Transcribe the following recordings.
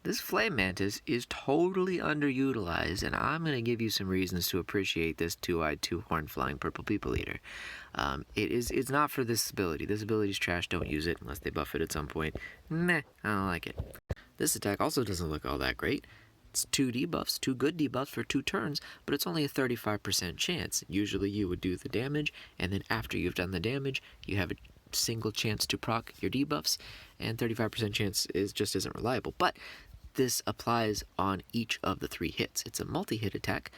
This Flame Mantis is totally underutilized, and I'm going to give you some reasons to appreciate this two-eyed, two-horned flying purple people eater. It's not for this ability. This ability's trash. Don't use it unless they buff it at some point. Meh, I don't like it. This attack also doesn't look all that great. It's 2 debuffs, 2 good debuffs for 2 turns, but it's only a 35% chance. Usually you would do the damage, and then after you've done the damage, you have a single chance to proc your debuffs, and 35% chance just isn't reliable. But this applies on each of the 3 hits. It's a multi-hit attack,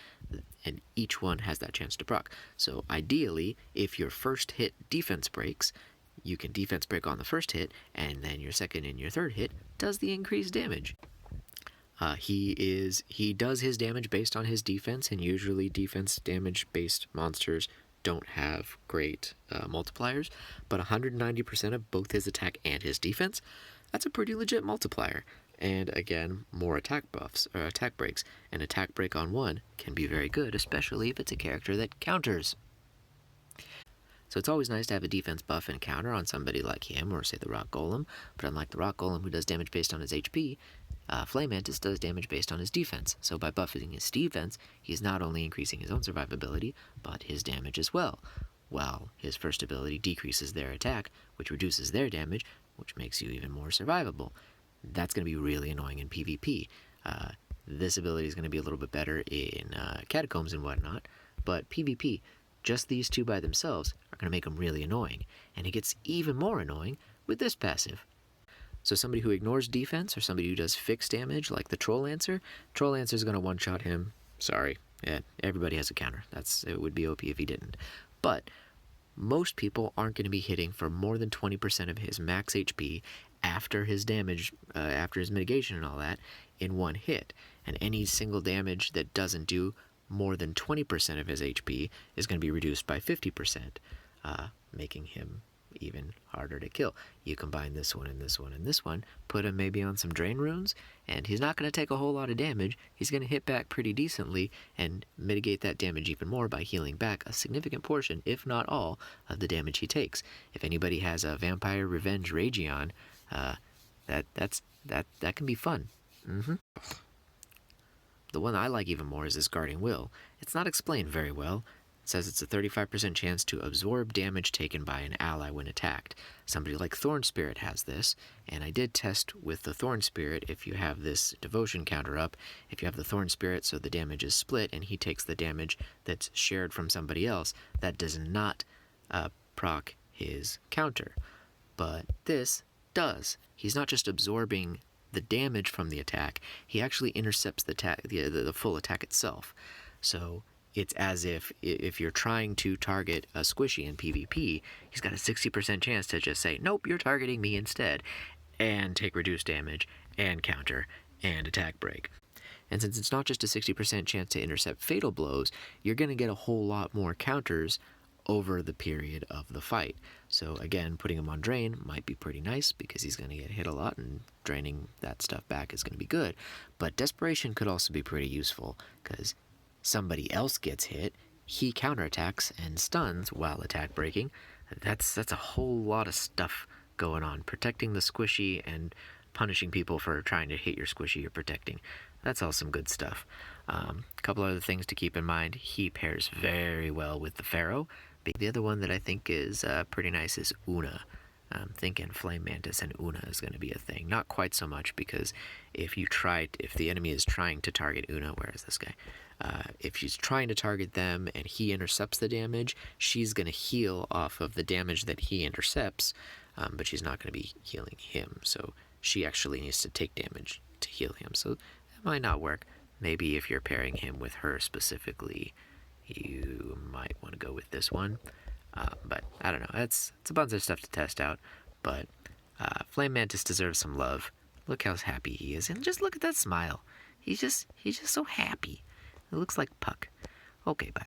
and each one has that chance to proc. So ideally, if your first hit defense breaks, you can defense break on the first hit, and then your second and your third hit does the increased damage. He does his damage based on his defense, and usually defense damage based monsters don't have great multipliers, but 190% of both his attack and his defense, that's a pretty legit multiplier. And again, more attack buffs, or attack breaks. An attack break on one can be very good, especially if it's a character that counters. So it's always nice to have a defense buff and counter on somebody like him, or say the Rock Golem, but unlike the Rock Golem who does damage based on his HP, Flame Mantis does damage based on his defense. So by buffing his defense, he's not only increasing his own survivability, but his damage as well. While his first ability decreases their attack, which reduces their damage, which makes you even more survivable. That's going to be really annoying in PvP. This ability is going to be a little bit better in Catacombs and whatnot, but PvP, just these 2 by themselves are going to make them really annoying, and it gets even more annoying with this passive. So somebody who ignores defense, or somebody who does fixed damage, like the Troll Lancer is going to one-shot him. Sorry, yeah, everybody has a counter. It would be OP if he didn't. But most people aren't going to be hitting for more than 20% of his max HP after his damage, after his mitigation and all that, in one hit. And any single damage that doesn't do more than 20% of his HP is going to be reduced by 50%, making him even harder to kill. You combine this one and this one and this one, put him maybe on some drain runes, and he's not going to take a whole lot of damage. He's going to hit back pretty decently and mitigate that damage even more by healing back a significant portion, if not all, of the damage he takes. If anybody has a Vampire Revenge Ragion, that can be fun. The one I like even more is this Guarding Will. It's not explained very well. It says it's a 35% chance to absorb damage taken by an ally when attacked. Somebody like Thorn Spirit has this, and I did test with the Thorn Spirit if you have this devotion counter up. If you have the Thorn Spirit so the damage is split and he takes the damage that's shared from somebody else, that does not proc his counter. But this does. He's not just absorbing the damage from the attack, he actually intercepts the full attack itself. So it's as if you're trying to target a squishy in PvP, he's got a 60% chance to just say, nope, you're targeting me instead, and take reduced damage, and counter, and attack break. And since it's not just a 60% chance to intercept fatal blows, you're going to get a whole lot more counters over the period of the fight. So again, putting him on drain might be pretty nice because he's going to get hit a lot, and draining that stuff back is going to be good. But desperation could also be pretty useful because somebody else gets hit, he counterattacks and stuns while attack breaking. That's a whole lot of stuff going on. Protecting the squishy and punishing people for trying to hit your squishy you're protecting. That's all some good stuff. A couple other things to keep in mind. He pairs very well with the Pharaoh. The other one that I think is pretty nice is Una. I'm thinking Flame Mantis and Una is going to be a thing. Not quite so much, because if the enemy is trying to target Una, where is this guy? If she's trying to target them and he intercepts the damage, she's going to heal off of the damage that he intercepts, but she's not going to be healing him. So she actually needs to take damage to heal him. So that might not work. Maybe if you're pairing him with her specifically, you might want to go with this one. But I don't know. It's a bunch of stuff to test out. But Flame Mantis deserves some love. Look how happy he is, and just look at that smile. He's just so happy. It looks like Puck. Okay, bye.